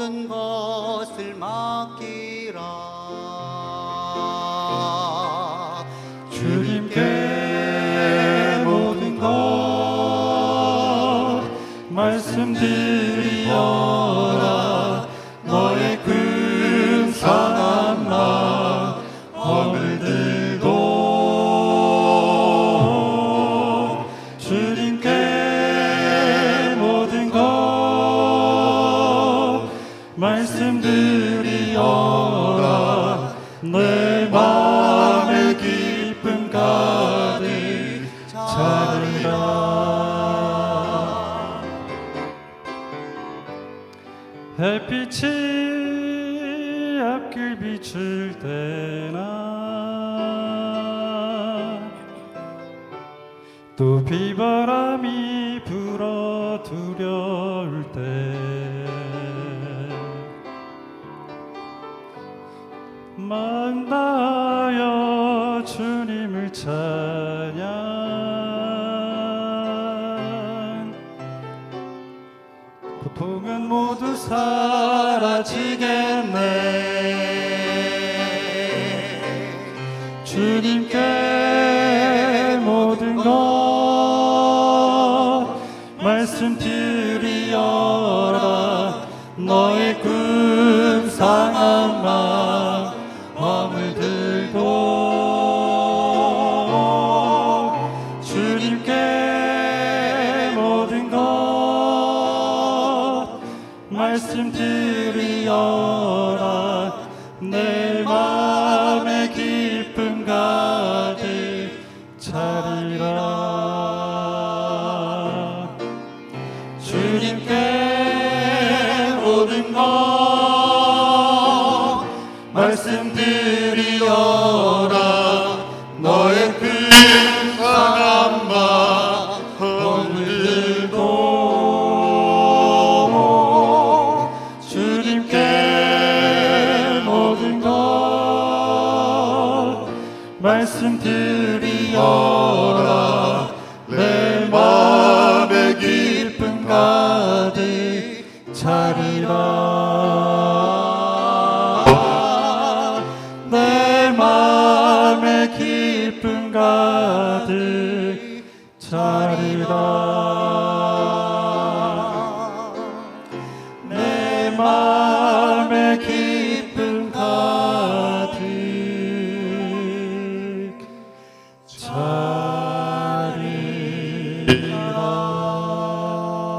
모든 것을 맡기라. 주님께 모든 것 말씀드리어라. 너의 근사한 마음을 들고 주님께 모든 것 말씀드리어라. 내 마음에 기쁨 가득 차리라. 햇빛이 앞길 비출 때나 또 비바람이 불어 두려울 때 마음 다하여 주님을 찬양. 고통은 모두 사라지겠네. 주님께 모든 것 말씀드리어라. 너의 근사한 마음을 들고 주님께 모든 것 말씀드리어라. 내 마음에 기쁨 가득 차리라. 주님께 모든 것 말씀드리어라. 너의 근사한 마음을 들고 주님께 모든 것 말씀드리어라. 내 마음에 기쁨 가득 차리라. 내 마음에 기쁨 가득 차리라. 내 마음에 기쁨 가득 차리라.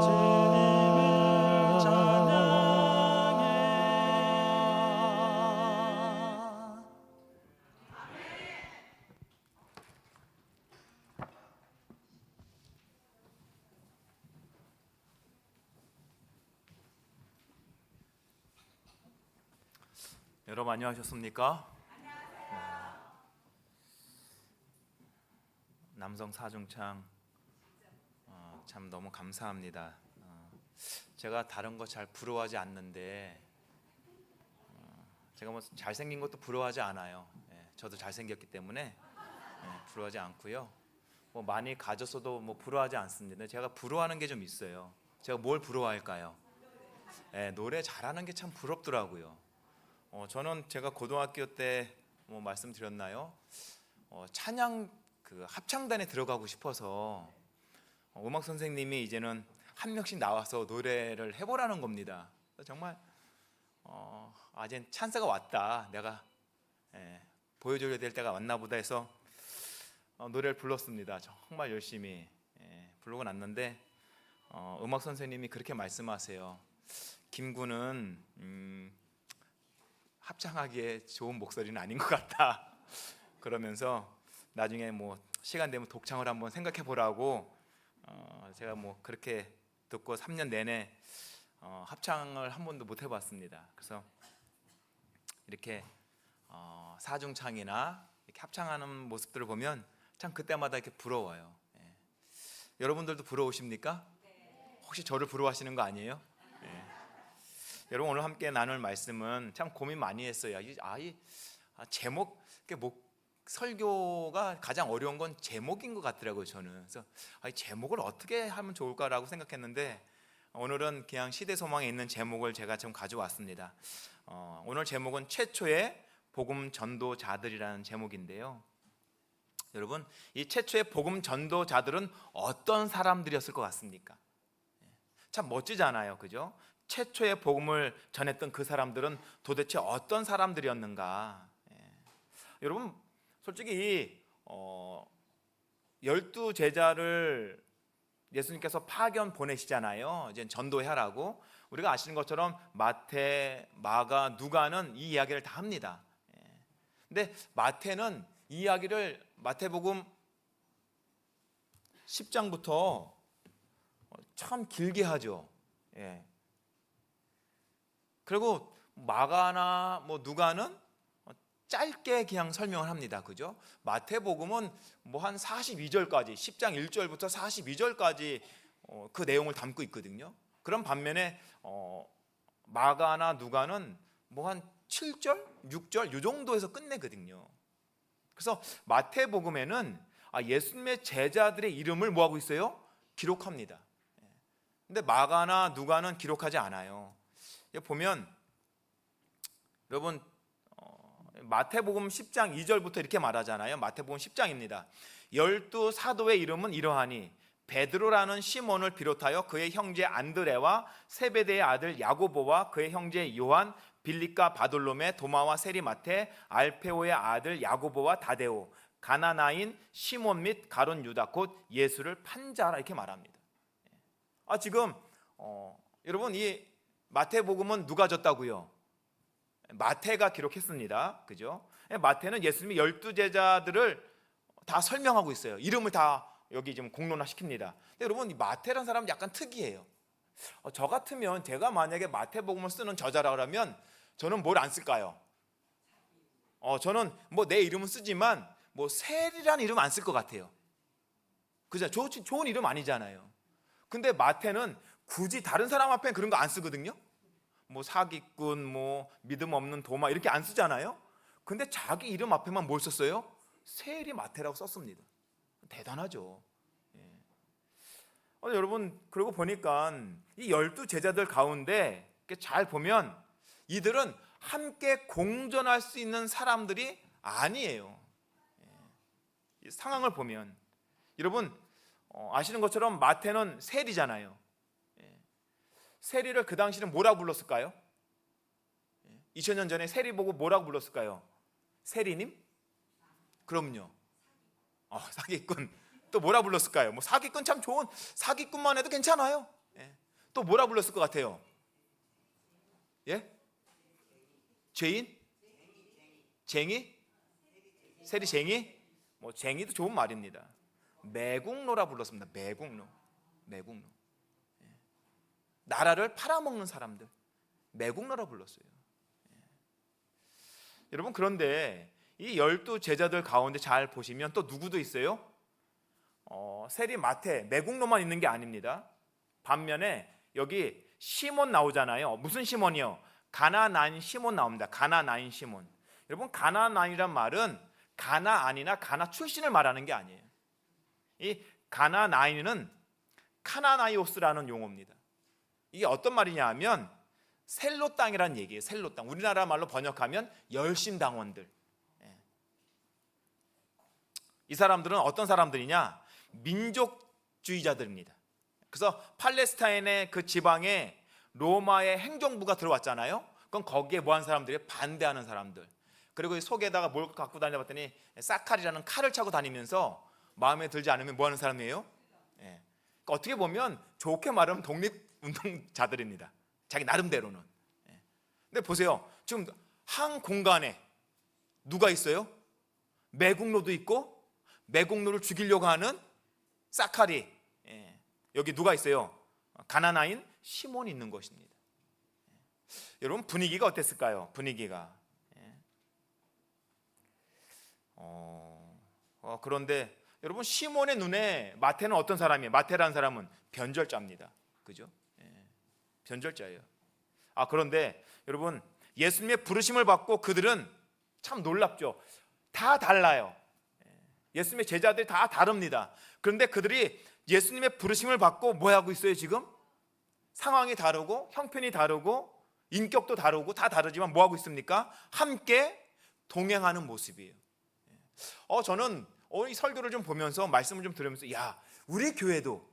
주님을 찬양해. 여러분 안녕하셨습니까? 남성 사중창 참 너무 감사합니다. 제가 다른 거 잘 부러워하지 않는데 제가 뭐 잘생긴 것도 부러워하지 않아요. 저도 잘생겼기 때문에 부러워하지 않고요. 뭐 많이 가졌어도 뭐 부러워하지 않습니다. 제가 부러워하는 게 좀 있어요. 제가 뭘 부러워할까요? 노래 잘하는 게 참 부럽더라고요. 저는 제가 고등학교 때 뭐 말씀드렸나요? 찬양 그 합창단에 들어가고 싶어서 음악 선생님이 이제는 한 명씩 나와서 노래를 해보라는 겁니다. 정말 이제 찬스가 왔다. 내가 보여줘야 될 때가 왔나 보다 해서 노래를 불렀습니다. 정말 열심히 부르고 났는데 음악 선생님이 그렇게 말씀하세요. 김구는 합창하기에 좋은 목소리는 아닌 것 같다. 그러면서 나중에 뭐 시간 되면 독창을 한번 생각해 보라고 제가 뭐 그렇게 듣고 3년 내내 합창을 한 번도 못 해봤습니다. 그래서 이렇게 사중창이나 이렇게 합창하는 모습들을 보면 참 그때마다 이렇게 부러워요. 여러분들도 부러우십니까? 혹시 저를 부러워하시는 거 아니에요? 여러분 오늘 함께 나눌 말씀은 참 고민 많이 했어요. 제목, 설교가 가장 어려운 건 제목인 것 같더라고요. 저는 그래서 제목을 어떻게 하면 좋을까라고 생각했는데 오늘은 그냥 시대소망에 있는 제목을 제가 좀 가져왔습니다. 오늘 제목은 최초의 복음 전도자들이라는 제목인데요. 여러분, 이 최초의 복음 전도자들은 어떤 사람들이었을 것 같습니까? 참 멋지잖아요, 그죠? 최초의 복음을 전했던 그 사람들은 도대체 어떤 사람들이었는가? 여러분, 솔직히 12제자를 예수님께서 파견 보내시잖아요. 이제 전도하라고. 우리가 아시는 것처럼 마태, 마가, 누가는 이 이야기를 다 합니다. 근데 마태는 이 이야기를 마태복음 10장부터 참 길게 하죠. 그리고 마가나 누가는 짧게 그냥 설명을 합니다. 그죠? 마태복음은 한 42절까지 10장 1절부터 42절까지 그 내용을 담고 있거든요. 그런 반면에 마가나 누가는 한 7절, 6절 이 정도에서 끝내거든요. 그래서 마태복음에는 예수님의 제자들의 이름을 뭐하고 있어요? 기록합니다. 근데 마가나 누가는 기록하지 않아요. 보면 여러분 마태복음 10장 2절부터 이렇게 말하잖아요. 마태복음 10장입니다. 12 사도의 이름은 이러하니 베드로라는 시몬을 비롯하여 그의 형제 안드레와 세베대의 아들 야고보와 그의 형제 요한, 빌립과 바돌로메, 도마와 세리마테, 알페오의 아들 야고보와 다데오, 가나나인 시몬 및 가룟 유다 곧 예수를 판 자라 이렇게 말합니다. 지금 여러분 이 마태복음은 누가 졌다고요? 마태가 기록했습니다. 그죠? 마태는 예수님이 12제자들을 다 설명하고 있어요. 이름을 다 여기 지금 공론화 시킵니다. 근데 여러분 이 마태라는 사람은 약간 특이해요. 저 같으면 제가 만약에 마태복음을 쓰는 저자라 그러면 저는 뭘 안 쓸까요? 저는 내 이름은 쓰지만 셀이라는 이름 안 쓸 것 같아요. 그죠? 좋은 이름 아니잖아요. 근데 마태는 굳이 다른 사람 앞에 그런 거 안 쓰거든요. 사기꾼, 믿음 없는 도마 이렇게 안 쓰잖아요. 근데 자기 이름 앞에만 뭘 썼어요? 셀이 마태라고 썼습니다. 대단하죠. 여러분 그러고 보니까 이 12제자들 가운데 잘 보면 이들은 함께 공존할 수 있는 사람들이 아니에요. 이 상황을 보면 여러분 아시는 것처럼 마태는 셀이잖아요. 세리를 그 당시는 뭐라고 불렀을까요? 2000년 전에 세리 보고 뭐라고 불렀을까요? 세리님? 그럼요. 사기꾼. 또 뭐라 불렀을까요? 사기꾼 참 좋은, 사기꾼만 해도 괜찮아요. 또 뭐라 불렀을 것 같아요? 죄인? 쟁이? 세리쟁이? 쟁이도 좋은 말입니다. 매국노라 불렀습니다. 매국노. 나라를 팔아먹는 사람들, 매국노라 불렀어요. 여러분 그런데 이 12제자들 가운데 잘 보시면 또 누구도 있어요? 세리 마태, 매국노만 있는 게 아닙니다. 반면에 여기 시몬 나오잖아요. 무슨 시몬이요? 가나나인 시몬 나옵니다. 가나나인 시몬. 여러분 가나나인이란 말은 가나안이나 가나 출신을 말하는 게 아니에요. 이 가나나인은 카나나이오스라는 용어입니다. 이게 어떤 말이냐 하면 셀로 땅이라는 얘기예요. 셀로 땅. 우리나라 말로 번역하면 열심당원들. 이 사람들은 어떤 사람들이냐? 민족주의자들입니다. 그래서 팔레스타인의 그 지방에 로마의 행정부가 들어왔잖아요. 그럼 거기에 뭐하는 사람들이 반대하는 사람들. 그리고 속에다가 뭘 갖고 다녀봤더니 사칼이라는 칼을 차고 다니면서 마음에 들지 않으면 뭐하는 사람이에요? 그러니까 어떻게 보면 좋게 말하면 독립운동자들입니다. 자기 나름대로는. 근데 보세요. 지금 한 공간에 누가 있어요? 매국노도 있고 매국노를 죽이려고 하는 사칼이, 여기 누가 있어요? 가나나인 시몬이 있는 것입니다. 여러분 분위기가 어땠을까요? 분위기가. 그런데 여러분 시몬의 눈에 마태는 어떤 사람이에요? 마태라는 사람은 변절자입니다. 그죠? 변절자예요. 그런데 여러분 예수님의 부르심을 받고 그들은 참 놀랍죠. 다 달라요. 예수님의 제자들이 다 다릅니다. 그런데 그들이 예수님의 부르심을 받고 뭐 하고 있어요 지금? 상황이 다르고 형편이 다르고 인격도 다르고 다 다르지만 뭐 하고 있습니까? 함께 동행하는 모습이에요. 저는 이 설교를 좀 보면서 말씀을 좀 들으면서 야, 우리 교회도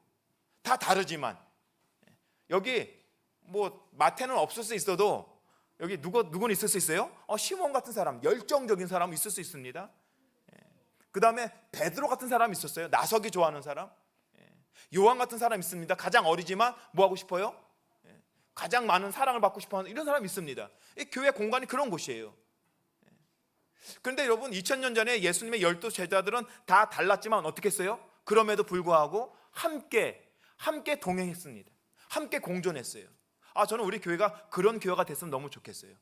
다 다르지만 여기 뭐 마태는 없을 수 있어도 여기 누구는 있을 수 있어요? 시몬 같은 사람, 열정적인 사람 있을 수 있습니다. 그 다음에 베드로 같은 사람 있었어요. 나서기 좋아하는 사람. 요한 같은 사람 있습니다. 가장 어리지만 뭐 하고 싶어요? 가장 많은 사랑을 받고 싶어하는 이런 사람이 있습니다. 이 교회 공간이 그런 곳이에요. 그런데 여러분 2000년 전에 예수님의 12 제자들은 다 달랐지만 어떻게 했어요? 그럼에도 불구하고 함께 동행했습니다. 함께 공존했어요. 저는 우리 교회가 그런 교회가 됐으면 너무 좋겠어요.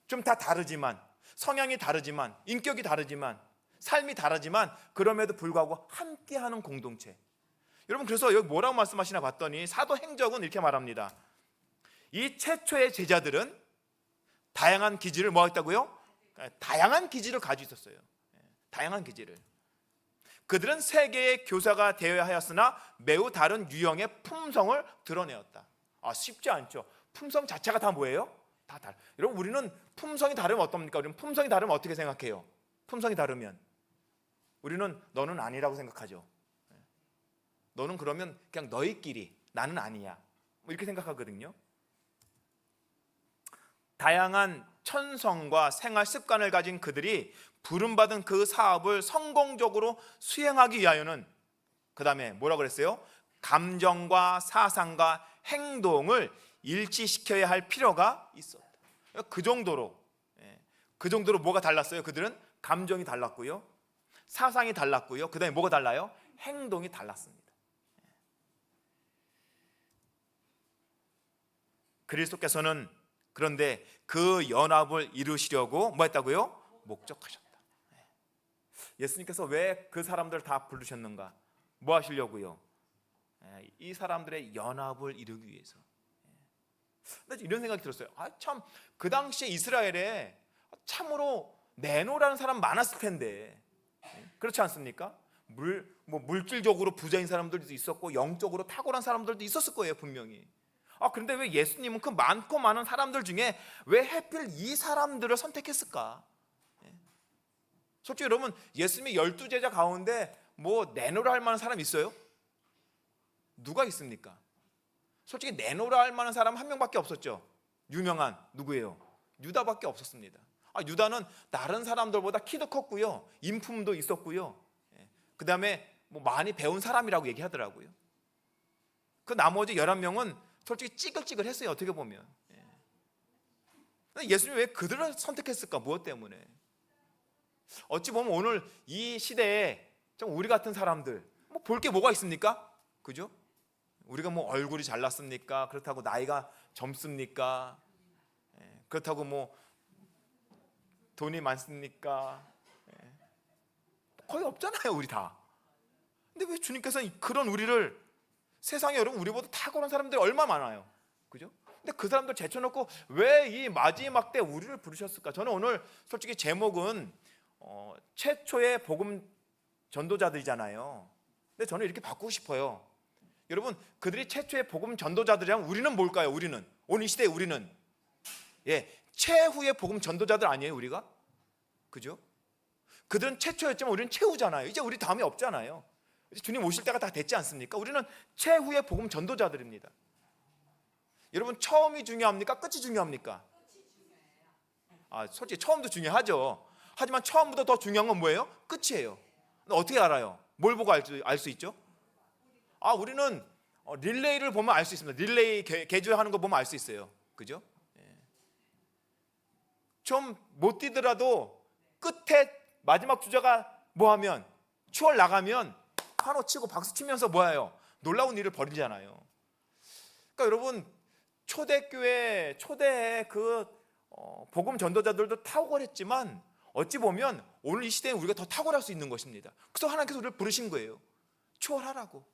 좀 다 다르지만, 성향이 다르지만, 인격이 다르지만, 삶이 다르지만 그럼에도 불구하고 함께하는 공동체. 여러분 그래서 여기 뭐라고 말씀하시나 봤더니 사도행적은 이렇게 말합니다. 이 최초의 제자들은 다양한 기질을 뭐 했다고요? 다양한 기질을 가지고 있었어요. 다양한 기질을. 그들은 세계의 교사가 되어야 하였으나 매우 다른 유형의 품성을 드러내었다. 쉽지 않죠. 품성 자체가 다 뭐예요? 다 다르. 여러분 우리는 품성이 다르면 어떻습니까? 우리는 품성이 다르면 어떻게 생각해요? 품성이 다르면 우리는 너는 아니라고 생각하죠. 너는 그러면 그냥 너희끼리, 나는 아니야, 뭐 이렇게 생각하거든요. 다양한 천성과 생활 습관을 가진 그들이 부름받은 그 사업을 성공적으로 수행하기 위하여는 그 다음에 뭐라 그랬어요? 감정과 사상과 행동을 일치시켜야 할 필요가 있었다. 그 정도로 뭐가 달랐어요? 그들은 감정이 달랐고요, 사상이 달랐고요, 그 다음에 뭐가 달라요? 행동이 달랐습니다. 그리스도께서는 그런데 그 연합을 이루시려고 뭐 했다고요? 목적하셨다. 예수님께서 왜 그 사람들을 다 부르셨는가? 뭐 하시려고요? 이 사람들의 연합을 이루기 위해서. 근데 이런 생각이 들었어요. 참 그 당시에 이스라엘에 참으로 내노라는 사람 많았을 텐데 그렇지 않습니까? 물질적으로 부자인 사람들도 있었고 영적으로 탁월한 사람들도 있었을 거예요, 분명히. 그런데 왜 예수님은 그 많고 많은 사람들 중에 왜 하필 이 사람들을 선택했을까? 솔직히 여러분 예수님의 12제자 가운데 뭐 내노라 할 만한 사람 있어요? 누가 있습니까? 솔직히 내노라 할 만한 사람 한 명밖에 없었죠. 유명한 누구예요? 유다밖에 없었습니다. 유다는 다른 사람들보다 키도 컸고요, 인품도 있었고요, 그 다음에 뭐 많이 배운 사람이라고 얘기하더라고요. 그 나머지 11명은 솔직히 찌글찌글했어요, 어떻게 보면. 예수님이 왜 그들을 선택했을까? 무엇 때문에? 어찌 보면 오늘 이 시대에 좀 우리 같은 사람들 뭐 볼 게 뭐가 있습니까? 그죠? 우리가 뭐 얼굴이 잘났습니까? 그렇다고 나이가 젊습니까? 그렇다고 뭐 돈이 많습니까? 거의 없잖아요, 우리 다. 근데 왜 주님께서는 그런 우리를, 세상에 여러분 우리보다 탁월한 사람들이 얼마나 많아요, 그죠? 근데 그 사람들 제쳐놓고 왜 이 마지막 때 우리를 부르셨을까? 저는 오늘 솔직히 제목은 최초의 복음 전도자들이잖아요. 근데 저는 이렇게 바꾸고 싶어요. 여러분 그들이 최초의 복음 전도자들이라면 우리는 뭘까요? 우리는 오늘 이 시대에 우리는 최후의 복음 전도자들 아니에요, 우리가? 그죠? 그들은 최초였지만 우리는 최후잖아요. 이제 우리 다음에 없잖아요. 이제 주님 오실 때가 다 됐지 않습니까? 우리는 최후의 복음 전도자들입니다. 여러분 처음이 중요합니까? 끝이 중요합니까? 솔직히 처음도 중요하죠. 하지만 처음보다 더 중요한 건 뭐예요? 끝이에요. 근데 어떻게 알아요? 뭘 보고 알 수 있죠? 우리는 릴레이를 보면 알 수 있습니다. 릴레이 개주하는 거 보면 알 수 있어요. 그죠? 좀 못 뛰더라도 끝에 마지막 주자가 뭐하면 추월 나가면 환호 치고 박수 치면서 뭐예요? 놀라운 일을 벌이잖아요. 그러니까 여러분 초대교회 초대의 그 복음 전도자들도 탁월했지만 어찌 보면 오늘 이 시대에 우리가 더 탁월할 수 있는 것입니다. 그래서 하나님께서 우리를 부르신 거예요. 추월하라고.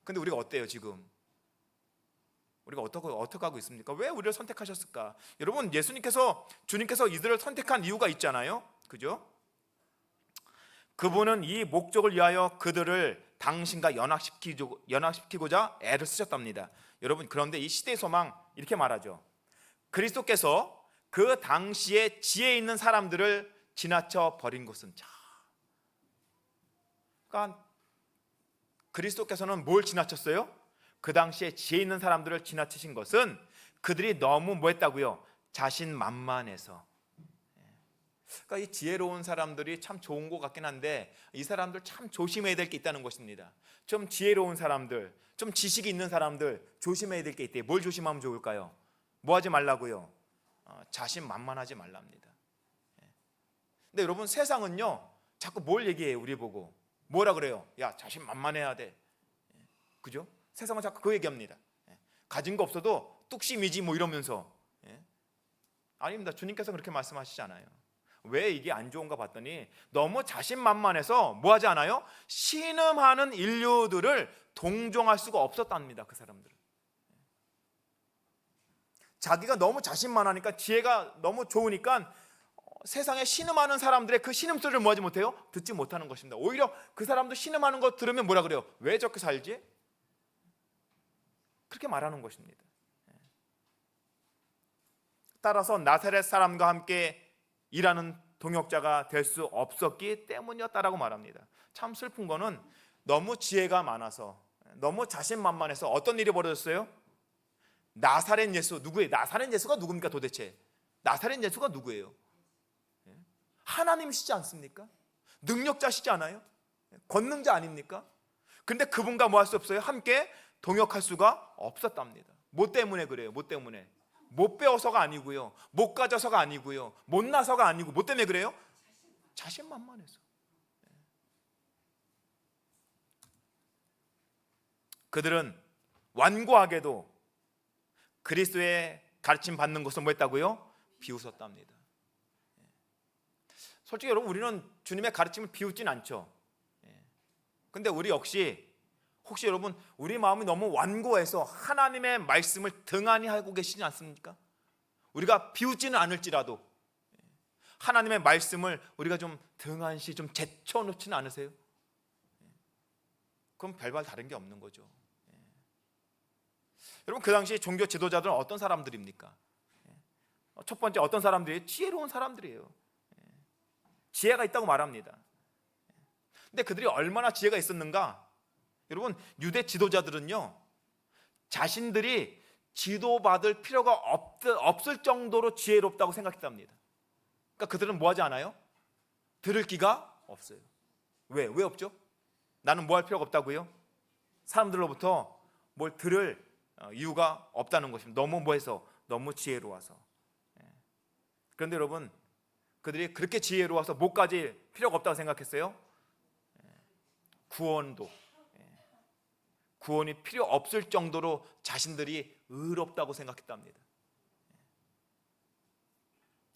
근데 우리가 어때요 지금? 우리가 어떻게 하고 있습니까? 왜 우리를 선택하셨을까? 여러분 주님께서 이들을 선택한 이유가 있잖아요, 그죠? 그분은 이 목적을 위하여 그들을 당신과 연합시키고자 애를 쓰셨답니다. 여러분, 그런데 이 시대의 소망 이렇게 말하죠. 그리스도께서 그 당시에 지혜 있는 사람들을 지나쳐 버린 것은 그러니까 그리스도께서는 뭘 지나쳤어요? 그 당시에 지혜 있는 사람들을 지나치신 것은 그들이 너무 뭐 했다고요? 자신만만해서. 그러니까 이 지혜로운 사람들이 참 좋은 것 같긴 한데 이 사람들 참 조심해야 될 게 있다는 것입니다. 좀 지혜로운 사람들, 좀 지식이 있는 사람들 조심해야 될 게 있대요. 뭘 조심하면 좋을까요? 뭐 하지 말라고요? 자신만만하지 말랍니다. 근데 여러분, 세상은요 자꾸 뭘 얘기해요? 우리 보고 뭐라 그래요? 야, 자신만만해야 돼. 그죠? 세상은 자꾸 그 얘기합니다. 가진 거 없어도 뚝심이지 뭐 이러면서. 아닙니다. 주님께서 그렇게 말씀하시잖아요. 왜 이게 안 좋은가 봤더니 너무 자신만만해서 뭐 하지 않아요? 신음하는 인류들을 동정할 수가 없었답니다. 그 사람들은 자기가 너무 자신만하니까, 지혜가 너무 좋으니까 세상에 신음하는 사람들의 그 신음소리를 뭐 하지 못해요? 듣지 못하는 것입니다. 오히려 그 사람도 신음하는 거 들으면 뭐라 그래요? 왜 저렇게 살지? 그렇게 말하는 것입니다. 따라서 나사렛 사람과 함께 일하는 동역자가 될 수 없었기 때문이었다라고 말합니다. 참 슬픈 거는 너무 지혜가 많아서, 너무 자신만만해서 어떤 일이 벌어졌어요? 나사렛 예수, 누구예요? 나사렛 예수가 누굽니까 도대체? 나사렛 예수가 누구예요? 하나님이시지 않습니까? 능력자시지 않아요? 권능자 아닙니까? 근데 그분과 뭐 할 수 없어요? 함께 동역할 수가 없었답니다. 뭐 때문에 그래요? 뭐 때문에? 못 배워서가 아니고요, 못 가져서가 아니고요, 못나서가 아니고 뭐 때문에 그래요? 자신만만해서. 그들은 완고하게도 그리스도의 가르침 받는 것을 뭐 했다고요? 비웃었답니다. 솔직히 여러분, 우리는 주님의 가르침을 비웃진 않죠. 근데 우리 역시 혹시 여러분, 우리 마음이 너무 완고해서 하나님의 말씀을 등한히 하고 계시지 않습니까? 우리가 비웃지는 않을지라도 하나님의 말씀을 우리가 좀 등한시 좀 제쳐놓지는 않으세요? 그럼 별반 다른 게 없는 거죠. 여러분, 그 당시 종교 지도자들은 어떤 사람들입니까? 첫 번째, 어떤 사람들이에요? 지혜로운 사람들이에요. 지혜가 있다고 말합니다. 근데 그들이 얼마나 지혜가 있었는가? 여러분, 유대 지도자들은요 자신들이 지도받을 필요가 없을 정도로 지혜롭다고 생각했답니다. 그러니까 그들은 뭐 하지 않아요? 들을 기가 없어요. 왜 없죠? 나는 뭐 할 필요가 없다고요? 사람들로부터 뭘 들을 이유가 없다는 것입니다. 너무 뭐해서? 너무 지혜로워서. 그런데 여러분, 그들이 그렇게 지혜로워서 뭐까지 필요가 없다고 생각했어요? 구원이 필요 없을 정도로 자신들이 의롭다고 생각했답니다.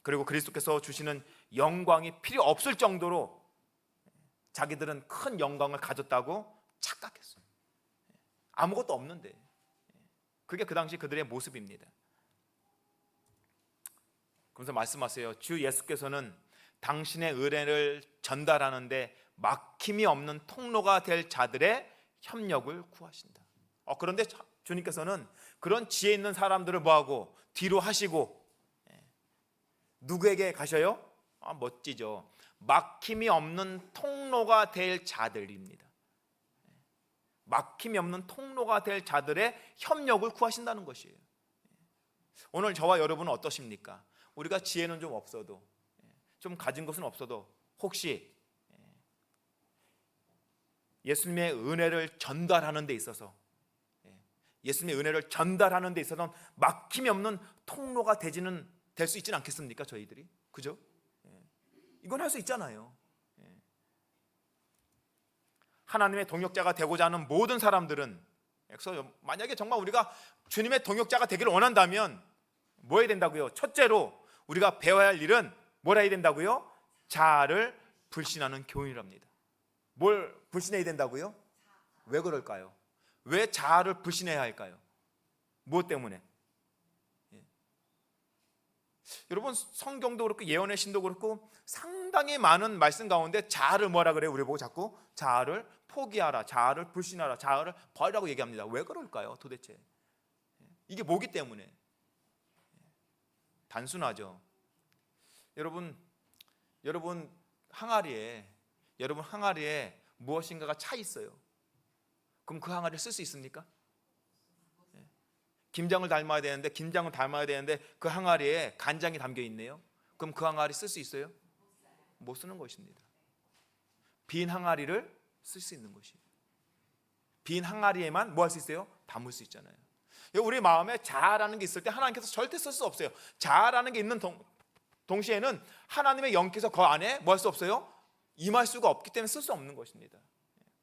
그리고 그리스도께서 주시는 영광이 필요 없을 정도로 자기들은 큰 영광을 가졌다고 착각했어요. 아무것도 없는데. 그게 그 당시 그들의 모습입니다. 그래서 말씀하세요. 주 예수께서는 당신의 은혜를 전달하는데 막힘이 없는 통로가 될 자들의 협력을 구하신다. 그런데 주님께서는 그런 지혜 있는 사람들을 뭐하고 뒤로 하시고 누구에게 가셔요? 멋지죠. 막힘이 없는 통로가 될 자들입니다. 막힘이 없는 통로가 될 자들의 협력을 구하신다는 것이에요. 오늘 저와 여러분은 어떠십니까? 우리가 지혜는 좀 없어도, 좀 가진 것은 없어도 혹시 예수님의 은혜를 전달하는 데 있어서, 예수님의 은혜를 전달하는 데 있어서는 막힘이 없는 통로가 될 수 있지는 않겠습니까? 저희들이, 그죠? 이건 할 수 있잖아요. 하나님의 동역자가 되고자 하는 모든 사람들은, 그래서 만약에 정말 우리가 주님의 동역자가 되기를 원한다면 뭐 해야 된다고요? 첫째로 우리가 배워야 할 일은 뭘 해야 된다고요? 자아를 불신하는 교훈이랍니다. 뭘 불신해야 된다고요? 왜 그럴까요? 왜 자아를 불신해야 할까요? 무엇 때문에? 여러분, 성경도 그렇고 예언의 신도 그렇고 상당히 많은 말씀 가운데 자아를 뭐라 그래요? 우리 보고 자꾸 자아를 포기하라, 자아를 불신하라, 자아를 버리라고 얘기합니다. 왜 그럴까요 도대체? 이게 뭐기 때문에. 단순하죠. 여러분 항아리에 무엇인가가 차 있어요. 그럼 그 항아리를 쓸 수 있습니까? 김장을 담아야 되는데 그 항아리에 간장이 담겨 있네요. 그럼 그 항아리 쓸 수 있어요? 못 쓰는 것입니다. 빈 항아리를 쓸 수 있는 것이에요. 빈 항아리에만 뭐 할 수 있어요? 담을 수 있잖아요. 우리 마음에 자아라는 게 있을 때 하나님께서 절대 쓸 수 없어요. 자아라는 게 있는 동시에는 하나님의 영께서 그 안에 뭐 할 수 없어요? 임할 수가 없기 때문에 쓸 수 없는 것입니다.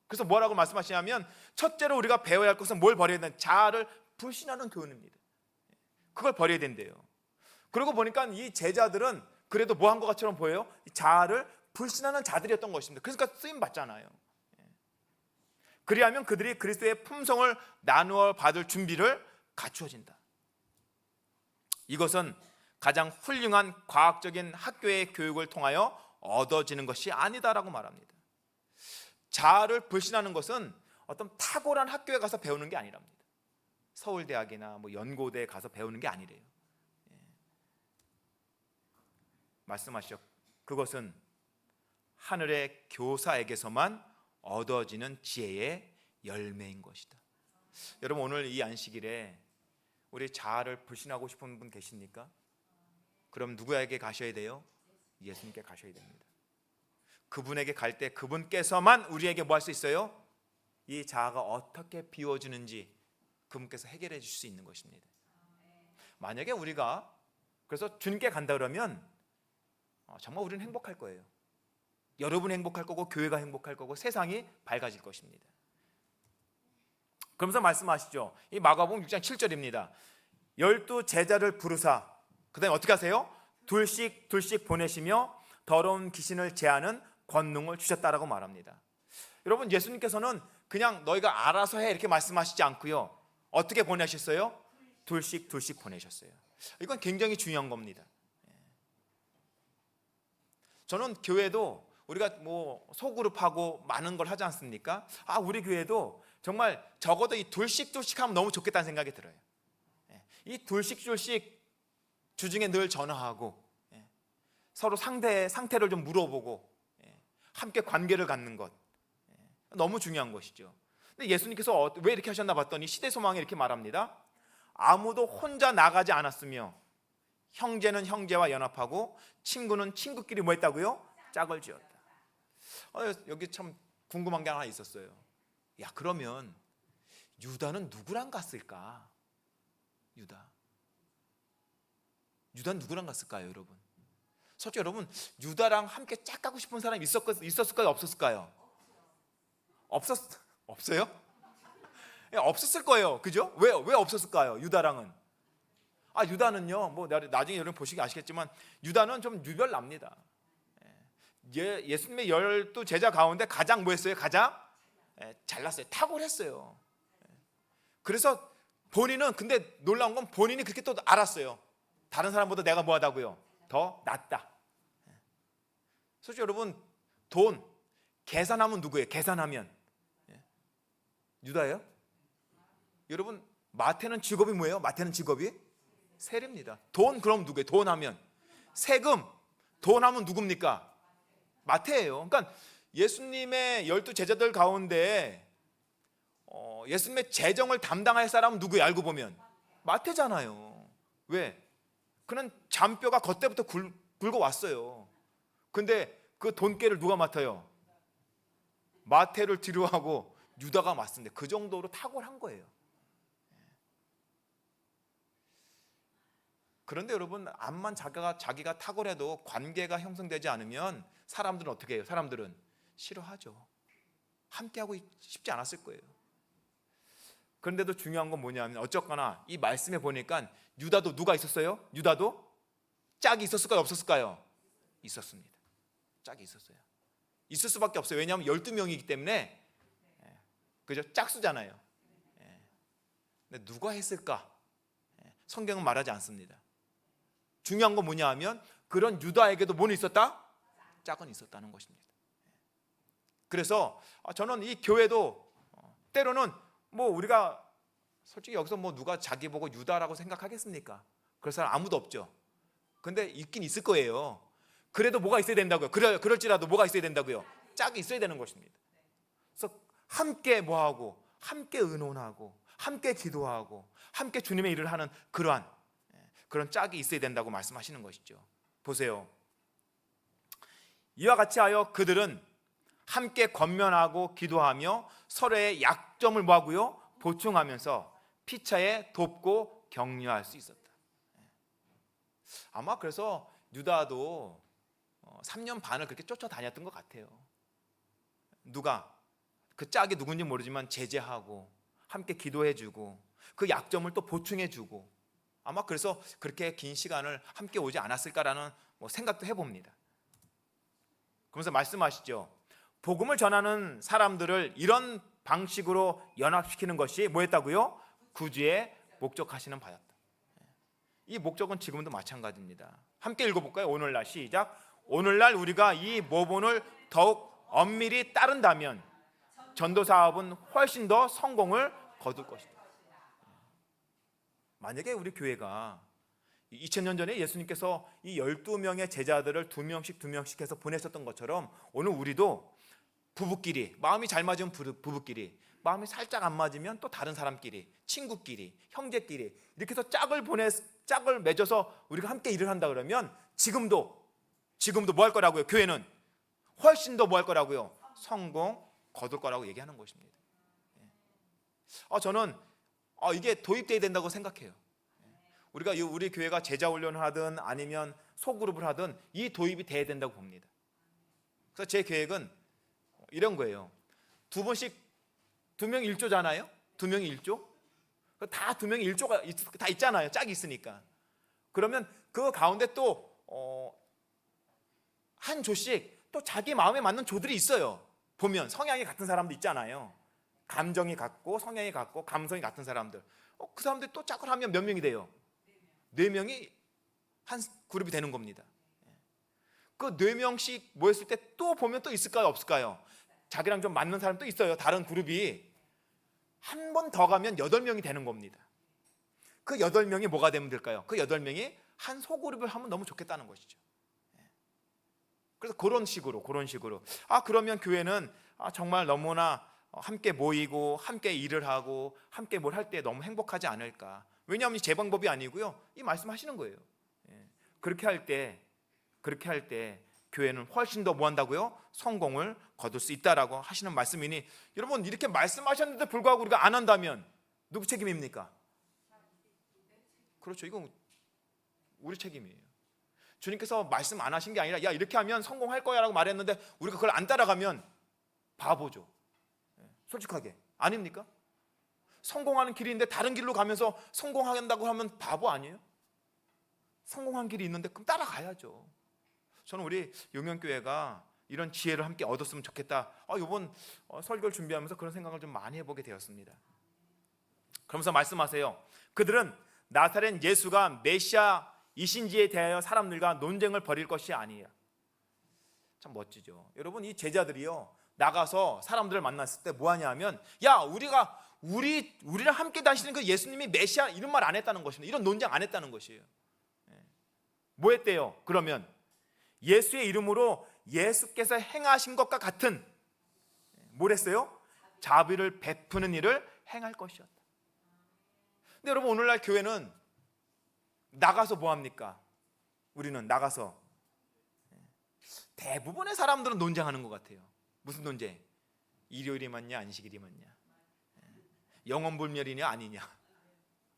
그래서 뭐라고 말씀하시냐면 첫째로 우리가 배워야 할 것은 뭘 버려야 되는? 자아를 불신하는 교훈입니다. 그걸 버려야 된대요. 그러고 보니까 이 제자들은 그래도 뭐 한 것 같처럼 보여요? 자아를 불신하는 자들이었던 것입니다. 그러니까 쓰임 받잖아요. 그리하면 그들이 그리스도의 품성을 나누어 받을 준비를 갖추어진다. 이것은 가장 훌륭한 과학적인 학교의 교육을 통하여 얻어지는 것이 아니다라고 말합니다. 자아를 불신하는 것은 어떤 탁월한 학교에 가서 배우는 게 아니랍니다. 서울대학이나 뭐 연고대에 가서 배우는 게 아니래요. 말씀하시죠. 그것은 하늘의 교사에게서만 얻어지는 지혜의 열매인 것이다. 여러분 오늘 이 안식일에 우리 자아를 불신하고 싶은 분 계십니까? 그럼 누구에게 가셔야 돼요? 예수님께 가셔야 됩니다. 그분에게 갈 때 그분께서만 우리에게 뭐 할 수 있어요? 이 자아가 어떻게 비워지는지 그분께서 해결해 주실 수 있는 것입니다. 만약에 우리가 그래서 주님께 간다 그러면 정말 우리는 행복할 거예요. 여러분이 행복할 거고 교회가 행복할 거고 세상이 밝아질 것입니다. 그러면서 말씀하시죠. 이 마가복음 6장 7절입니다. 12 제자를 부르사 그 다음에 어떻게 하세요? 둘씩 보내시며 더러운 귀신을 제하는 권능을 주셨다라고 말합니다. 여러분 예수님께서는 그냥 너희가 알아서 해 이렇게 말씀하시지 않고요. 어떻게 보내셨어요? 둘씩 보내셨어요. 이건 굉장히 중요한 겁니다. 저는 교회도 우리가 뭐 소그룹하고 많은 걸 하지 않습니까? 우리 교회도 정말 적어도 이 둘씩 하면 너무 좋겠다는 생각이 들어요. 이 둘씩 주중에 늘 전화하고 서로 상태를 좀 물어보고 함께 관계를 갖는 것 너무 중요한 것이죠. 근데 예수님께서 왜 이렇게 하셨나 봤더니 시대 소망에 이렇게 말합니다. 아무도 혼자 나가지 않았으며 형제는 형제와 연합하고 친구는 친구끼리 뭐 했다고요? 짝을 지었다. 여기 참 궁금한 게 하나 있었어요. 야 그러면 유다는 누구랑 갔을까? 유다는 누구랑 갔을까요, 여러분? 솔직히 여러분 유다랑 함께 짝가고 싶은 사람이 있었을까요, 없었을까요? 없어요? 없었을 거예요, 그죠? 왜 없었을까요, 유다랑은? 유다는요, 뭐 나중에 여러분 보시기 아시겠지만 유다는 좀 유별납니다. 예수님의 12 제자 가운데 가장 뭐 했어요? 가장 잘났어요. 탁월했어요. 그래서 본인은 근데 놀라운 건 본인이 그렇게 또 알았어요. 다른 사람보다 내가 뭐하다고요? 더 낫다. 솔직히 여러분 돈 계산하면 누구예요? 계산하면 유다예요? 여러분 마태는 직업이 뭐예요? 마태는 직업이 세리입니다. 돈 그럼 누구예요? 돈 하면 세금 돈 하면 누굽니까? 마태예요. 그러니까 예수님의 12 제자들 가운데 예수님의 재정을 담당할 사람은 누구예요? 알고 보면 마태잖아요. 왜? 그는 잔뼈가 겉때부터 굵어왔어요. 근데 그 돈깨를 누가 맡아요? 마태를 뒤로하고 유다가 맡습니다. 그 정도로 탁월한 거예요. 그런데 여러분 암만 자기가 탁월해도 관계가 형성되지 않으면 사람들은 어떻게 해요? 사람들은 싫어하죠. 함께하고 싶지 않았을 거예요. 그런데도 중요한 건 뭐냐면 어쨌거나 이 말씀에 보니까 유다도 누가 있었어요? 유다도 짝이 있었을까요? 없었을까요? 있었습니다. 짝이 있었어요. 있을 수밖에 없어요. 왜냐하면 12명이기 때문에 그죠? 짝수잖아요. 근데 누가 했을까? 성경은 말하지 않습니다. 중요한 건 뭐냐 하면 그런 유다에게도 뭐는 있었다? 짝은 있었다는 것입니다. 그래서 저는 이 교회도 때로는 뭐 우리가 솔직히 여기서 뭐 누가 자기 보고 유다라고 생각하겠습니까? 그럴 사람 아무도 없죠. 근데 있긴 있을 거예요. 그래도 뭐가 있어야 된다고요. 그럴지라도 뭐가 있어야 된다고요. 짝이 있어야 되는 것입니다. 그래서 함께 뭐하고, 함께 의논하고, 함께 기도하고, 함께 주님의 일을 하는 그런 짝이 있어야 된다고 말씀하시는 것이죠. 보세요. 이와 같이 하여 그들은 함께 권면하고 기도하며 서로의 약점을 뭐하고요? 보충하면서 피차에 돕고 격려할 수 있었다. 아마 그래서 유다도 3년 반을 그렇게 쫓아다녔던 것 같아요. 누가 그 짝이 누군지 모르지만 제재하고 함께 기도해주고 그 약점을 또 보충해주고, 아마 그래서 그렇게 긴 시간을 함께 오지 않았을까라는 생각도 해봅니다. 그러면서 말씀하시죠. 복음을 전하는 사람들을 이런 방식으로 연합시키는 것이 뭐였다고요? 구주의 목적하시는 바였다. 이 목적은 지금도 마찬가지입니다. 함께 읽어볼까요? 오늘날 시작. 오늘날 우리가 이 모본을 더욱 엄밀히 따른다면 전도 사업은 훨씬 더 성공을 거둘 것이다. 만약에 우리 교회가 2000년 전에 예수님께서 이 12명의 제자들을 2명씩 해서 보내셨던 것처럼 오늘 우리도 부부끼리, 마음이 잘 맞으면 부부끼리, 마음이 살짝 안 맞으면 또 다른 사람끼리, 친구끼리, 형제끼리 이렇게 해서 짝을 맺어서 우리가 함께 일을 한다 그러면 지금도 뭐 할 거라고요? 교회는 훨씬 더 뭐 할 거라고요? 성공 거둘 거라고 얘기하는 것입니다. 저는 이게 도입돼야 된다고 생각해요. 우리가 우리 교회가 제자 훈련을 하든 아니면 소그룹을 하든 이 도입이 돼야 된다고 봅니다. 그래서 제 계획은 이런 거예요. 2명 1조잖아요. 2명이 1조. 다 2명이 1조가 다 있잖아요. 짝이 있으니까. 그러면 그 가운데 또 한 조씩 또 자기 마음에 맞는 조들이 있어요. 보면 성향이 같은 사람도 있잖아요. 감정이 같고 성향이 같고 감성이 같은 사람들. 그 사람들이 또 짝을 하면 몇 명이 돼요? 4명이 한 그룹이 되는 겁니다. 그 4명씩 모였을 때 또 보면 또 있을까요? 없을까요? 자기랑 좀 맞는 사람 또 있어요. 다른 그룹이. 한 번 더 가면 8명이 되는 겁니다. 그 8명이 뭐가 되면 될까요? 그 8명이 한 소그룹을 하면 너무 좋겠다는 것이죠. 그래서 그런 식으로 그러면 교회는 정말 너무나 함께 모이고 함께 일을 하고 함께 뭘 할 때 너무 행복하지 않을까. 왜냐하면 제 방법이 아니고요, 이 말씀하시는 거예요. 그렇게 할 때 교회는 훨씬 더 뭐 한다고요? 성공을 거둘 수 있다라고 하시는 말씀이니, 여러분 이렇게 말씀하셨는데 불구하고 우리가 안 한다면 누구 책임입니까? 그렇죠. 이건 우리 책임이에요. 주님께서 말씀 안 하신 게 아니라 야 이렇게 하면 성공할 거야 라고 말했는데 우리가 그걸 안 따라가면 바보죠. 솔직하게 아닙니까? 성공하는 길인데 다른 길로 가면서 성공한다고 하면 바보 아니에요? 성공한 길이 있는데 그럼 따라가야죠. 저는 우리 용현교회가 이런 지혜를 함께 얻었으면 좋겠다. 이번 설교를 준비하면서 그런 생각을 좀 많이 해보게 되었습니다. 그러면서 말씀하세요. 그들은 나사렛 예수가 메시아이신지에 대하여 사람들과 논쟁을 벌일 것이 아니에요. 참 멋지죠. 여러분 이 제자들이요 나가서 사람들을 만났을 때 뭐 하냐 하면 야 우리랑 함께 다니시는 그 예수님이 메시아 이런 말 안 했다는 것입니다. 이런 논쟁 안 했다는 것이에요. 뭐 했대요? 그러면 예수의 이름으로 예수께서 행하신 것과 같은 뭘 했어요? 자비를 베푸는 일을 행할 것이었다. 근데 여러분 오늘날 교회는 나가서 뭐 합니까? 우리는 나가서 대부분의 사람들은 논쟁하는 것 같아요. 무슨 논쟁? 일요일이 맞냐 안식일이 맞냐, 영혼불멸이냐 아니냐,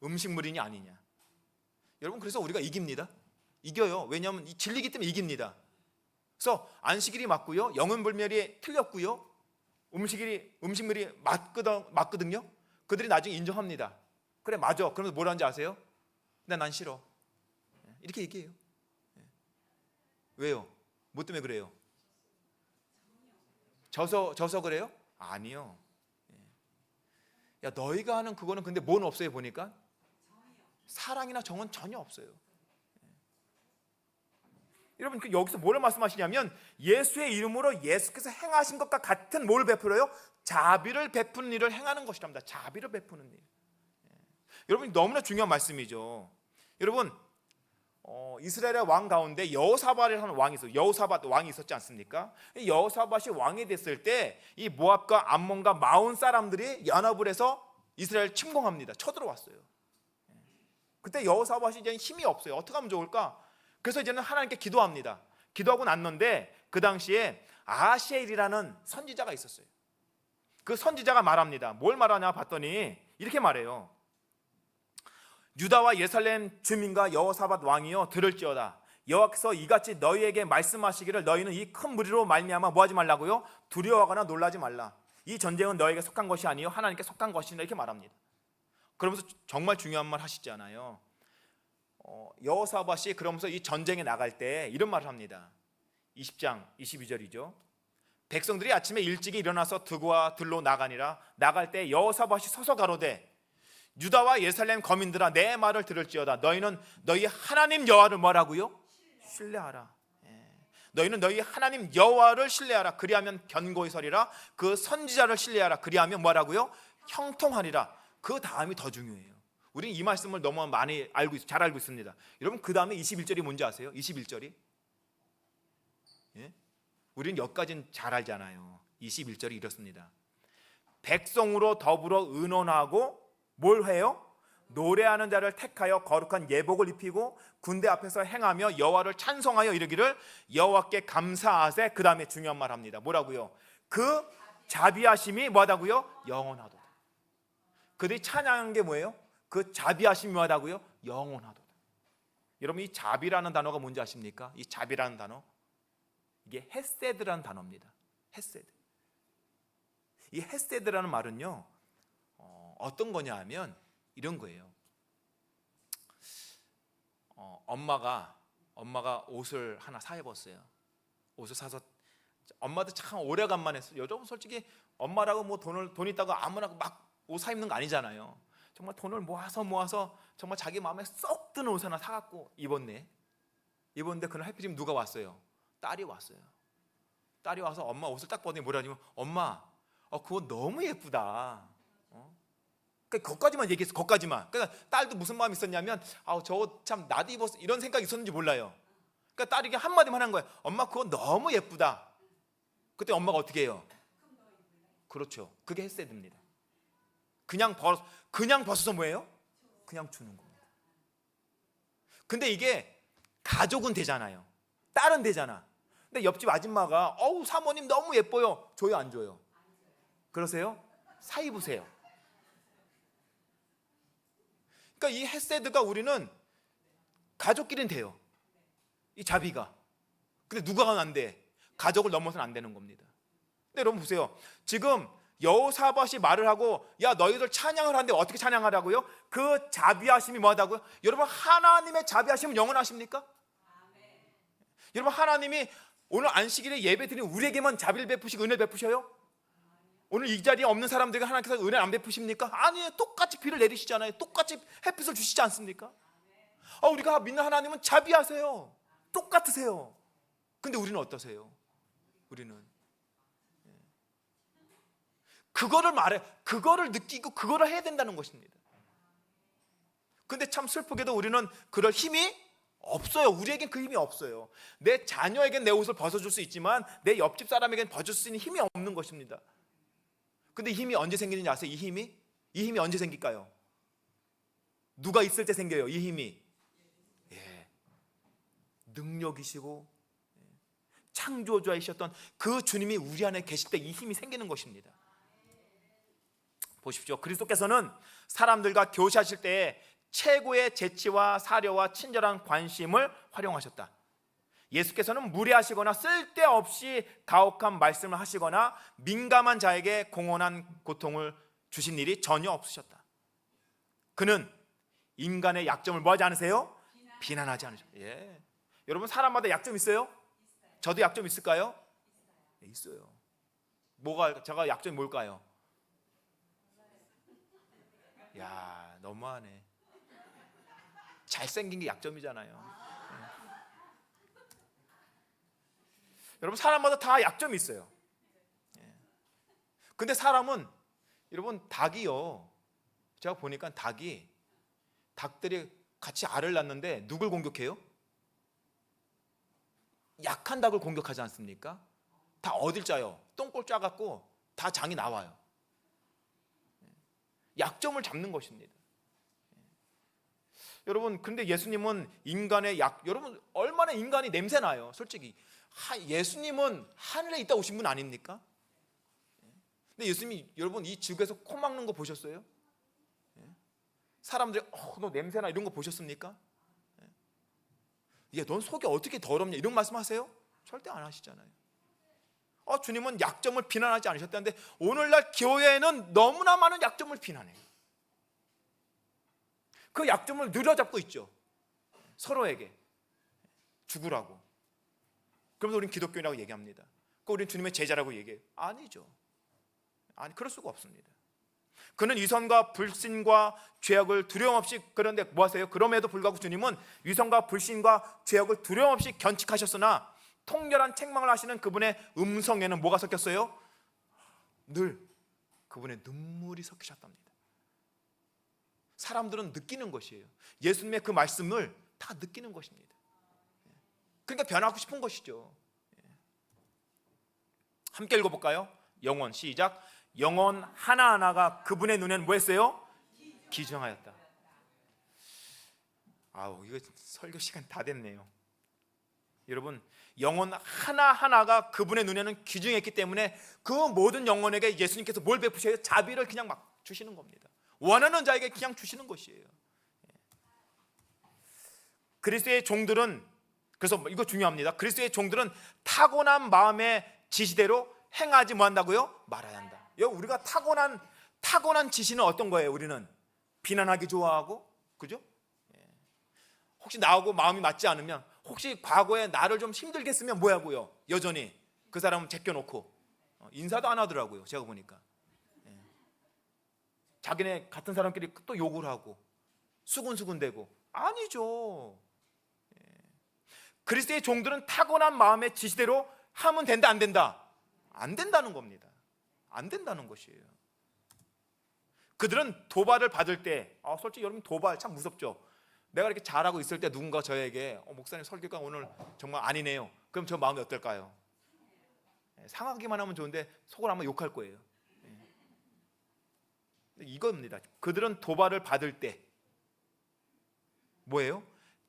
음식물이냐 아니냐. 여러분 그래서 우리가 이깁니다. 이겨요. 왜냐하면 이 진리기 때문에 이깁니다. 그래서 안식일이 맞고요, 영혼불멸이 틀렸고요, 음식물이 맞거든요. 그들이 나중에 인정합니다. 그래 맞아. 그러면서 뭐라는지 아세요? 근데 난 싫어. 이렇게 얘기해요. 왜요? 뭐 때문에 그래요? 져서 그래요? 아니요. 야 너희가 하는 그거는 근데 뭔 없어요? 보니까 사랑이나 정은 전혀 없어요. 여러분 여기서 뭘 말씀하시냐면 예수의 이름으로 예수께서 행하신 것과 같은 뭘 베풀어요? 자비를 베푸는 일을 행하는 것이랍니다. 자비를 베푸는 일. 여러분 너무나 중요한 말씀이죠. 여러분 이스라엘의 왕 가운데 여호사밧이라는 왕이 있어요. 여호사밧 왕이 있었지 않습니까? 여호사밧이 왕이 됐을 때 이 모압과 암몬과 마온 사람들이 연합을 해서 이스라엘 침공합니다. 쳐들어왔어요. 그때 여호사밧이 이제 힘이 없어요. 어떻게 하면 좋을까? 그래서 이제는 하나님께 기도합니다. 기도하고 났는데 그 당시에 아하시엘이라는 선지자가 있었어요. 그 선지자가 말합니다. 뭘 말하냐 봤더니 이렇게 말해요. 유다와 예루살렘 주민과 여호사밧 왕이여 들을지어다. 여호와께서 이같이 너희에게 말씀하시기를 너희는 이 큰 무리로 말미암아 뭐하지 말라고요? 두려워하거나 놀라지 말라. 이 전쟁은 너희에게 속한 것이 아니요 하나님께 속한 것이다. 이렇게 말합니다. 그러면서 정말 중요한 말 하시잖아요. 여호사밧이 그러면서 이 전쟁에 나갈 때 이런 말을 합니다. 20장 22절이죠. 백성들이 아침에 일찍이 일어나서 드고와 들로 나가니라. 나갈 때 여호사밧이 서서 가로되 유다와 예루살렘 거민들아 내 말을 들을지어다. 너희는 너희 하나님 여호와를 뭐라고요? 신뢰하라. 너희는 너희 하나님 여호와를 신뢰하라. 그리하면 견고히 서리라. 그 선지자를 신뢰하라. 그리하면 뭐라고요? 형통하리라. 그 다음이 더 중요해요. 우리는 이 말씀을 너무 많이 잘 알고 있습니다. 여러분 그 다음에 21절이 뭔지 아세요? 21절이 우리는 여기까지는 잘 알잖아요. 21절이 이렇습니다. 백성으로 더불어 의논하고 뭘 해요? 노래하는 자를 택하여 거룩한 예복을 입히고 군대 앞에서 행하며 여호와를 찬송하여 이르기를 여호와께 감사하세. 그 다음에 중요한 말 합니다. 뭐라고요? 그 자비하심이 뭐하다고요? 영원하도다. 그들이 찬양한 게 뭐예요? 그 자비하심이 뭐하다고요? 영원하도다. 여러분 이 자비라는 단어가 뭔지 아십니까? 이 자비라는 단어 이게 헤세드라는 단어입니다. 헤세드. 이 헤세드라는 말은요 어떤 거냐 하면 이런 거예요. 엄마가 옷을 하나 사 입었어요. 옷을 사서 엄마도 참 오래간만에 했어요. 여러분 솔직히 엄마라고 뭐 돈 있다고 아무나 막 옷 사 입는 거 아니잖아요. 정말 돈을 모아서 정말 자기 마음에 쏙 드는 옷 하나 사갖고 입었는데 그날 하필이면 누가 왔어요? 딸이 왔어요. 딸이 와서 엄마 옷을 딱 보더니 뭐라냐면 엄마 그거 너무 예쁘다. 거기까지만 얘기했어. 거기까지만. 그러니까 딸도 무슨 마음이 있었냐면 저거 참 나도 입었어 이런 생각이 있었는지 몰라요. 그러니까 딸이 한마디만 한 거예요. 엄마 그거 너무 예쁘다. 그때 엄마가 어떻게 해요? 그렇죠. 그게 헤세드입니다. 그냥 벗어서 뭐예요? 그냥 주는 겁니다. 근데 이게 가족은 되잖아요. 딸은 되잖아. 근데 옆집 아줌마가 사모님 너무 예뻐요. 줘요 안 줘요? 그러세요? 사 입으세요. 그러니까 이 헤세드가 우리는 가족끼리는 돼요. 이 자비가. 근데 누가 하면 안 돼? 가족을 넘어서는 안 되는 겁니다. 근데 여러분 보세요. 지금 여호사밧이 말을 하고 야 너희들 찬양을 하는데 어떻게 찬양하라고요? 그 자비하심이 뭐하다고요? 여러분 하나님의 자비하심은 영원하십니까? 여러분 하나님이 오늘 안식일에 예배드린 우리에게만 자비를 베푸시고 은혜를 베푸셔요? 오늘 이 자리에 없는 사람들에게 하나님께서 은혜를 안 베푸십니까? 아니에요. 똑같이 비를 내리시잖아요. 똑같이 햇빛을 주시지 않습니까? 우리가 믿는 하나님은 자비하세요. 똑같으세요. 근데 우리는 어떠세요? 우리는 그거를 느끼고 그거를 해야 된다는 것입니다. 근데 참 슬프게도 우리는 그럴 힘이 없어요. 우리에겐 그 힘이 없어요. 내 자녀에겐 내 옷을 벗어줄 수 있지만 내 옆집 사람에겐 벗어줄 수 있는 힘이 없는 것입니다. 근데 이 힘이 언제 생기는지 아세요? 이 힘이 언제 생길까요? 누가 있을 때 생겨요. 이 힘이 능력이시고 창조주이셨던 그 주님이 우리 안에 계실 때 이 힘이 생기는 것입니다. 보십시오. 그리스도께서는 사람들과 교제하실 때 최고의 재치와 사려와 친절한 관심을 활용하셨다. 예수께서는 무례하시거나 쓸데없이 가혹한 말씀을 하시거나 민감한 자에게 공언한 고통을 주신 일이 전혀 없으셨다. 그는 인간의 약점을 뭐하지 않으세요? 비난하지 않으셨다. 여러분 사람마다 약점 있어요? 저도 약점 있을까요? 있어요. 제가 약점이 뭘까요? 야 너무하네. 잘생긴 게 약점이잖아요. 여러분 사람마다 다 약점이 있어요. 근데 사람은 여러분 닭이요. 제가 보니까 닭이 닭들이 같이 알을 낳는데 누굴 공격해요? 약한 닭을 공격하지 않습니까? 다 어딜 짜요? 똥꼬 짜갖고 다 장이 나와요. 약점을 잡는 것입니다. 여러분, 근데 예수님은 인간의 여러분 얼마나 인간이 냄새나요? 솔직히 예수님은 하늘에 있다 오신 분 아닙니까? 근데 예수님이 여러분 이 지구에서 코 막는 거 보셨어요? 사람들이 너 냄새나 이런 거 보셨습니까? 넌 속이 어떻게 더럽냐 이런 말씀하세요? 절대 안 하시잖아요. 주님은 약점을 비난하지 않으셨다는데 오늘날 교회에는 너무나 많은 약점을 비난해요. 그 약점을 늘어잡고 있죠. 서로에게 죽으라고. 그러면서 우리는 기독교인이라고 얘기합니다. 우리는 주님의 제자라고 얘기해요. 아니죠. 아니, 그럴 수가 없습니다. 그는 위선과 불신과 죄악을 두려움 없이, 그런데 뭐 하세요? 그럼에도 불구하고 주님은 위선과 불신과 죄악을 두려움 없이 견칙하셨으나 통렬한 책망을 하시는 그분의 음성에는 뭐가 섞였어요? 늘 그분의 눈물이 섞이셨답니다. 사람들은 느끼는 것이에요. 예수님의 그 말씀을 다 느끼는 것입니다. 그러니까 변하고 싶은 것이죠. 함께 읽어볼까요? 영혼, 시작. 영혼 하나하나가 그분의 눈에는 뭐 했어요? 기증하였다. 이거 설교 시간 다 됐네요. 여러분, 영혼 하나하나가 그분의 눈에는 기증했기 때문에 그 모든 영혼에게 예수님께서 뭘 베푸셔요? 자비를 그냥 막 주시는 겁니다. 원하는 자에게 그냥 주시는 것이에요. 그리스도의 종들은, 그래서 이거 중요합니다. 그리스도의 종들은 타고난 마음의 지시대로 행하지 뭐한다고요? 말아야 한다. 우리가 타고난 지시는 어떤 거예요? 우리는 비난하기 좋아하고, 그죠? 혹시 나하고 마음이 맞지 않으면, 혹시 과거에 나를 좀 힘들게 했으면 뭐하고요? 여전히 그 사람은 제껴놓고 인사도 안 하더라고요. 제가 보니까 자기네 같은 사람끼리 또 욕을 하고 수군수군대고. 아니죠. 그리스도의 종들은 타고난 마음의 지시대로 하면 된다, 안 된다? 안 된다는 겁니다. 안 된다는 것이에요. 그들은 도발을 받을 때, 솔직히 여러분 도발 참 무섭죠. 내가 이렇게 잘하고 있을 때 누군가 저에게 목사님 설교가 오늘 정말 아니네요. 그럼 저 마음이 어떨까요? 상하기만 하면 좋은데 속을 아마 욕할 거예요. 이겁니다. 그들은 도발을 받을 때 뭐예요?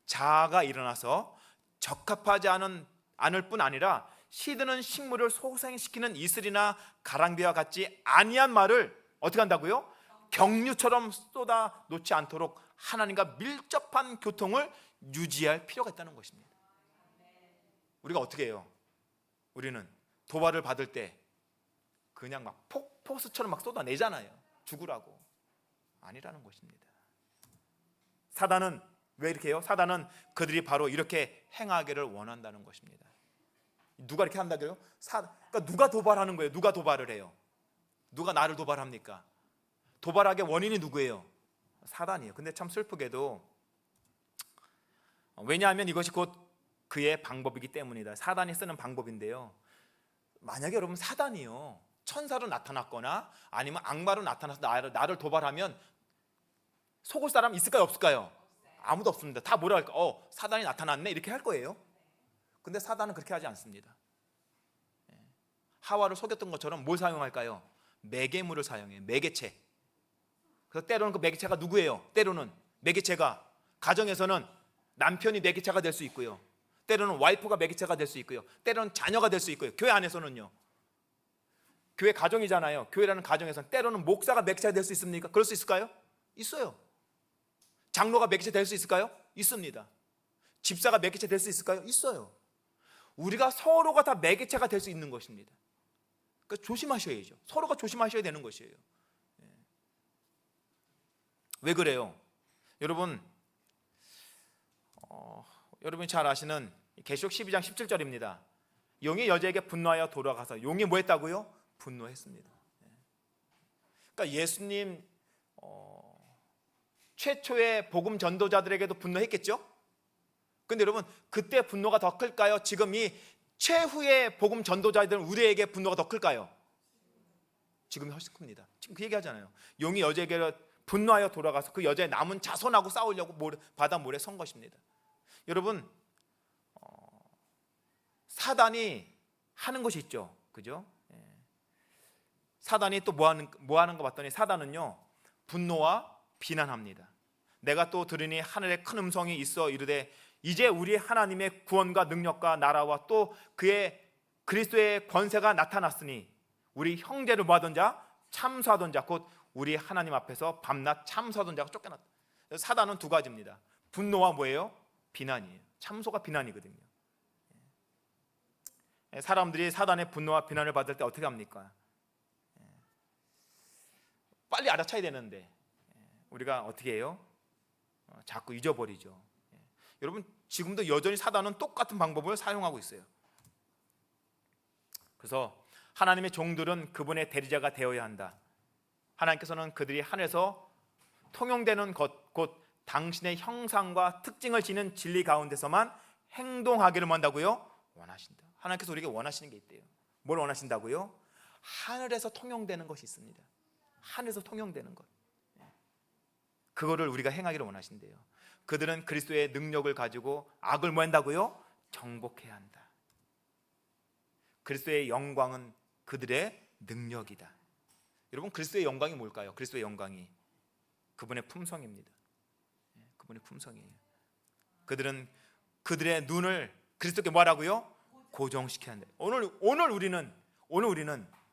자아가 일어나서 적합하지 않을 뿐 아니라 시드는 식물을 소생시키는 이슬이나 가랑비와 같지 아니한 말을 어떻게 한다고요? 경류처럼 쏟아 놓지 않도록 하나님과 밀접한 교통을 유지할 필요가 있다는 것입니다. 우리가 어떻게 해요? 우리는 도발을 받을 때 그냥 막 폭포수처럼 막 쏟아내잖아요. 죽으라고. 아니라는 것입니다. 사단은 왜 이렇게 해요? 사단은 그들이 바로 이렇게 행하기를 원한다는 것입니다. 누가 이렇게 한다고요? 그러니까 누가 도발하는 거예요? 누가 도발을 해요? 누가 나를 도발합니까? 도발하게 원인이 누구예요? 사단이에요. 근데 참 슬프게도, 왜냐하면 이것이 곧 그의 방법이기 때문이다. 사단이 쓰는 방법인데요. 만약에 여러분 사단이요 천사로 나타났거나 아니면 악마로 나타나서 나를 도발하면 속을 사람 있을까요, 없을까요? 아무도 없습니다. 다 뭐라 할까? 사단이 나타났네 이렇게 할 거예요. 근데 사단은 그렇게 하지 않습니다. 하와를 속였던 것처럼 뭘 사용할까요? 매개물을 사용해요. 매개체. 그래서 때로는 그 매개체가 누구예요? 때로는 매개체가 가정에서는 남편이 매개체가 될 수 있고요. 때로는 와이프가 매개체가 될 수 있고요. 때로는 자녀가 될 수 있고요. 교회 안에서는요. 교회 가정이잖아요. 교회라는 가정에서는 때로는 목사가 매개체가 될 수 있습니까? 그럴 수 있을까요? 있어요. 장로가 매개체 될 수 있을까요? 있습니다. 집사가 매개체 될 수 있을까요? 있어요. 우리가 서로가 다 매개체가 될 수 있는 것입니다. 그러니까 조심하셔야죠. 서로가 조심하셔야 되는 것이에요. 왜 그래요? 여러분, 여러분이 잘 아시는 계시록 12장 17절입니다. 용이 여자에게 분노하여 돌아가서 용이 뭐 했다고요? 분노했습니다. 그러니까 예수님 최초의 복음 전도자들에게도 분노했겠죠? 근데 여러분, 그때 분노가 더 클까요? 지금 이 최후의 복음 전도자들 우리에게 분노가 더 클까요? 지금이 훨씬 큽니다. 지금 그 얘기하잖아요. 용이 여자에게 분노하여 돌아가서 그 여자의 남은 자손하고 싸우려고 바다 모래 선 것입니다. 여러분, 사단이 하는 것이 있죠, 그죠? 사단이 또 뭐 하는 거 봤더니 사단은요, 분노와 비난합니다. 내가 또 들으니 하늘에 큰 음성이 있어 이르되 이제 우리 하나님의 구원과 능력과 나라와 또 그의 그리스도의 권세가 나타났으니 우리 형제를 모하던 자, 참수하던 자, 곧 우리 하나님 앞에서 밤낮 참수하던 자가 쫓겨났다. 사단은 두 가지입니다. 분노와 뭐예요? 비난이에요. 참소가 비난이거든요. 사람들이 사단의 분노와 비난을 받을 때 어떻게 합니까? 빨리 알아차야 되는데 우리가 어떻게 해요? 자꾸 잊어버리죠. 여러분, 지금도 여전히 사단은 똑같은 방법을 사용하고 있어요. 그래서 하나님의 종들은 그분의 대리자가 되어야 한다. 하나님께서는 그들이 하늘에서 통용되는 것, 곧 당신의 형상과 특징을 지닌 진리 가운데서만 행동하기를 원한다고요? 원하신다. 하나님께서 우리에게 원하시는 게 있대요. 뭘 원하신다고요? 하늘에서 통용되는 것이 있습니다. 하늘에서 통용되는 것, 그거를 우리가 행하기를 원하신대요. 그들은 그리스도의 능력을 가지고 악을 뭐 한다고요? 정복해야 한다. 그리스도의 영광은 그들의 능력이다. 여러분, 그리스도의 영광이 뭘까요? 그리스도의 영광이 그분의 품성입니다. 그분의 품성이에요. 그들은 그들의 눈을 그리스도께 뭐하라고요? 고정시켜야 한다. 오늘 우리는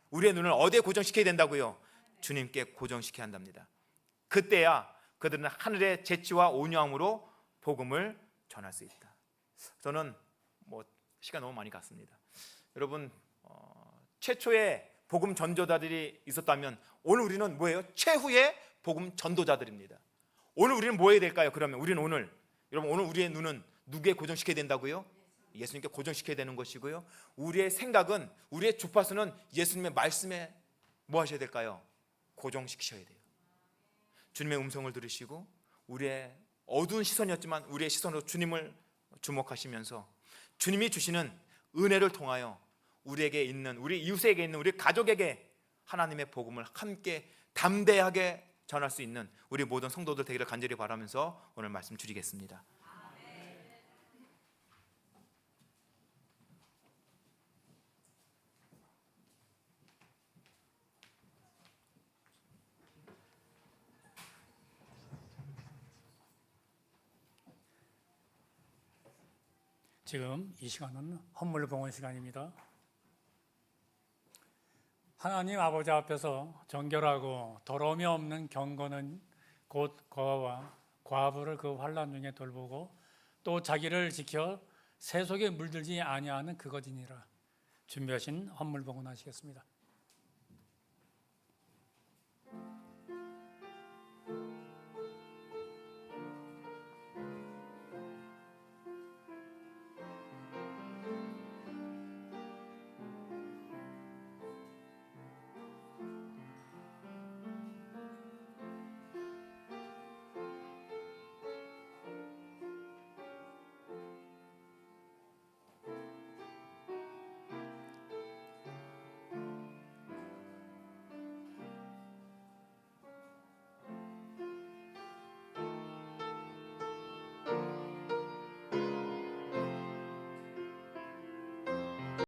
우리의 눈을 어디에 고정시켜야 된다고요? 주님께 고정시켜야 한답니다. 그때야 그들은 하늘의 재치와 온유함으로 복음을 전할 수 있다. 저는 시간 너무 많이 갔습니다. 여러분, 최초의 복음 전도자들이 있었다면 오늘 우리는 뭐예요? 최후의 복음 전도자들입니다. 오늘 우리는 뭐 해야 될까요? 그러면 우리는 오늘 우리의 눈은 누구에 고정시켜야 된다고요? 예수님께 고정시켜야 되는 것이고요. 우리의 생각은, 우리의 주파수는 예수님의 말씀에 뭐 하셔야 될까요? 고정시키셔야 돼요. 주님의 음성을 들으시고 우리의 어두운 시선이었지만 우리의 시선으로 주님을 주목하시면서 주님이 주시는 은혜를 통하여 우리에게 있는, 우리 이웃에게 있는, 우리 가족에게 하나님의 복음을 함께 담대하게 전할 수 있는 우리 모든 성도들 되기를 간절히 바라면서 오늘 말씀 드리겠습니다. 지금 이 시간은 헌물봉헌 시간입니다. 하나님 아버지 앞에서 정결하고 더러움이 없는 경건은 곧 거와 과부를 그 환난 중에 돌보고 또 자기를 지켜 세속에 물들지 아니하는 그것이니라. 준비하신 헌물봉헌 하시겠습니다.